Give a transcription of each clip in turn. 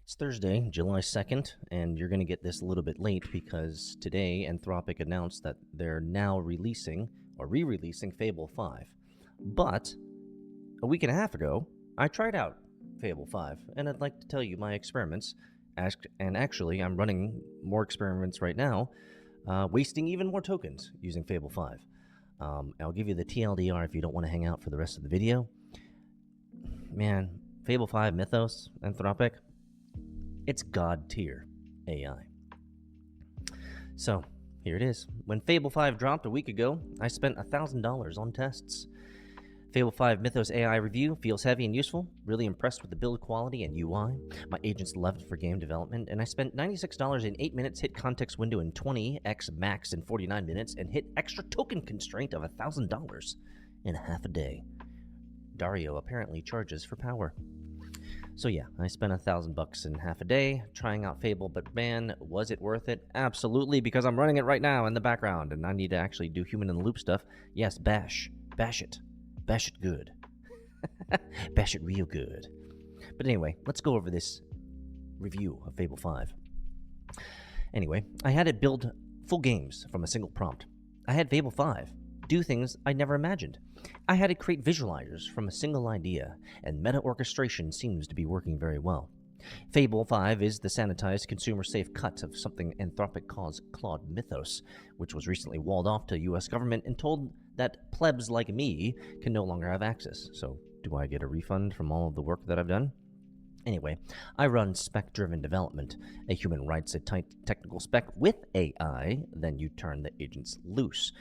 It's Thursday, July 2nd, and you're going to get this a little bit late because today Anthropic announced that they're now releasing or re-releasing Fable 5. But a week and a half ago, I tried out Fable 5, and I'd like to tell you my experiments. And actually, I'm running more experiments right now, wasting even more tokens using Fable 5. I'll give you the TLDR if you don't want to hang out for the rest of the video. Man, Fable 5 Mythos, Anthropic, it's god tier AI. So, here it is. When Fable 5 dropped a week ago, I spent $1,000 on tests. Fable 5 Mythos AI review feels heavy and useful. Really impressed with the build quality and UI. My agents love it for game development, and I spent $96 in 8 minutes, hit context window in 20x max in 49 minutes, and hit extra token constraint of $1,000 in half a day. Dario apparently charges for power. So yeah, I spent $1,000 in half a day trying out Fable, but man, was it worth it? Absolutely, because I'm running it right now in the background, and I need to actually do human in the loop stuff. Yes, bash it good. Bash it real good. But anyway, let's go over this review of Fable 5. Anyway, I had it build full games from a single prompt. I had Fable 5 do things I never imagined. I had it create visualizers from a single idea, and meta orchestration seems to be working very well. Fable 5 is the sanitized, consumer-safe cut of something Anthropic calls Claude Mythos, which was recently walled off to U.S. government and told that plebs like me can no longer have access. So, do I get a refund from all of the work that I've done? Anyway, I run spec-driven development. A human writes a technical spec with AI, then you turn the agents loose.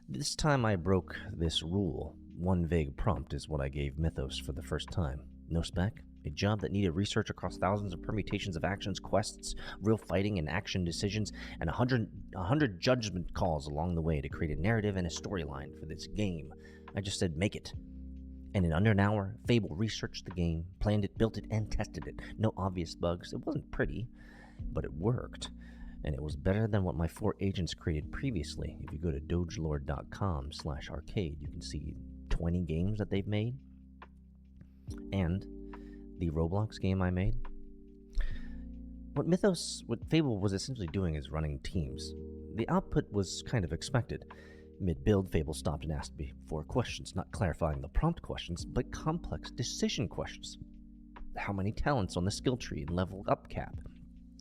This time I broke this rule. One vague prompt is what I gave Mythos for the first time. No spec, a job that needed research across thousands of permutations of actions, quests, real fighting and action decisions, and 100 judgment calls along the way to create a narrative and a storyline for this game. I just said, make it. And in under an hour, Fable researched the game, planned it, built it, and tested it. No obvious bugs. It wasn't pretty, but it worked. And it was better than what my 4 agents created previously. If you go to dogelord.com/arcade, you can see 20 games that they've made. And the Roblox game I made. What Fable was essentially doing is running teams. The output was kind of expected. Mid-build, Fable stopped and asked me 4 questions, not clarifying the prompt questions, but complex decision questions. How many talents on the skill tree and level up cap?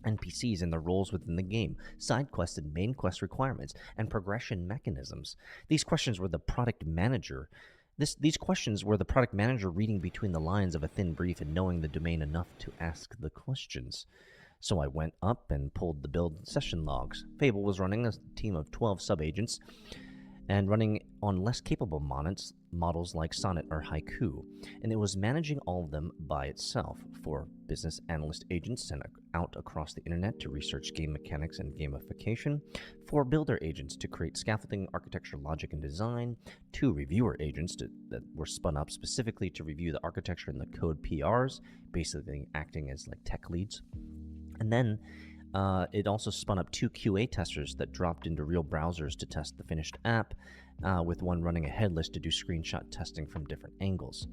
NPCs and their roles within the game, side quests and main quest requirements, and progression mechanisms. These questions were the product manager. These questions were the product manager reading between the lines of a thin brief and knowing the domain enough to ask the questions. So I went up and pulled the build session logs. Fable was running a team of 12 sub-agents and running on less capable models like Sonnet or Haiku, and it was managing all of them by itself. 4 business analyst agents sent out across the internet to research game mechanics and gamification, 4 builder agents to create scaffolding, architecture, logic, and design, 2 reviewer agents that were spun up specifically to review the architecture and the code PRs, basically acting as like tech leads, and then it also spun up 2 QA testers that dropped into real browsers to test the finished app, with one running a headless to do screenshot testing from different angles.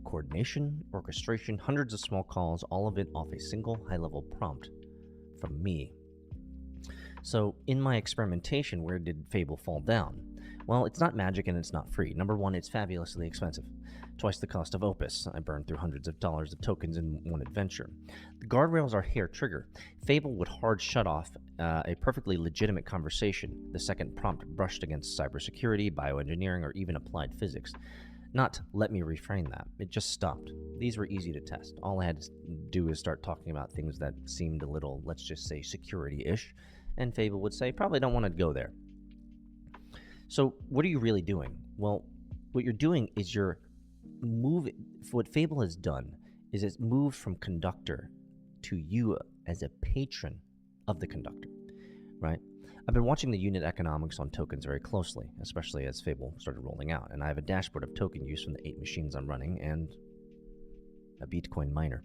Coordination, orchestration, hundreds of small calls, all of it off a single high-level prompt from me. So, in my experimentation, where did Fable fall down? Well, it's not magic and it's not free. Number one, it's fabulously expensive. Twice the cost of Opus. I burned through hundreds of dollars of tokens in one adventure. The guardrails are hair trigger. Fable would hard shut off a perfectly legitimate conversation. The second prompt brushed against cybersecurity, bioengineering, or even applied physics. Not, let me reframe that. It just stopped. These were easy to test. All I had to do is start talking about things that seemed a little, let's just say, security-ish. And Fable would say, probably don't want to go there. So what are you really doing? Well, what you're doing is you're moving. What Fable has done is it's moved from Conductor to you as a patron of the Conductor, right? I've been watching the unit economics on tokens very closely, especially as Fable started rolling out, and I have a dashboard of token use from the 8 machines I'm running and a Bitcoin miner.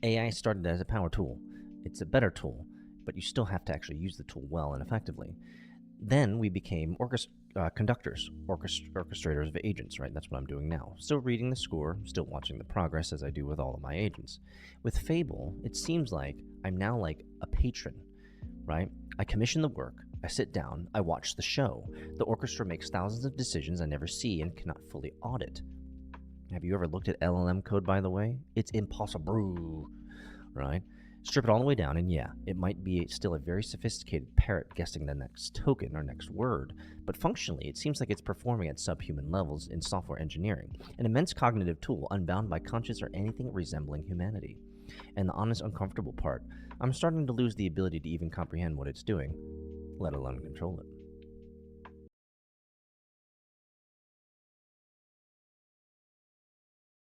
AI started as a power tool. It's a better tool, but you still have to actually use the tool well and effectively. Then we became conductors, orchestrators of agents, right? That's what I'm doing now. Still reading the score, still watching the progress as I do with all of my agents. With Fable, it seems like I'm now like a patron, right? I commission the work, I sit down, I watch the show. The orchestra makes thousands of decisions I never see and cannot fully audit. Have you ever looked at LLM code, by the way? It's impossible, right? Strip it all the way down, and yeah, it might be still a very sophisticated parrot guessing the next token or next word, but functionally, it seems like it's performing at subhuman levels in software engineering, an immense cognitive tool unbound by conscience or anything resembling humanity. And the honest, uncomfortable part, I'm starting to lose the ability to even comprehend what it's doing, let alone control it.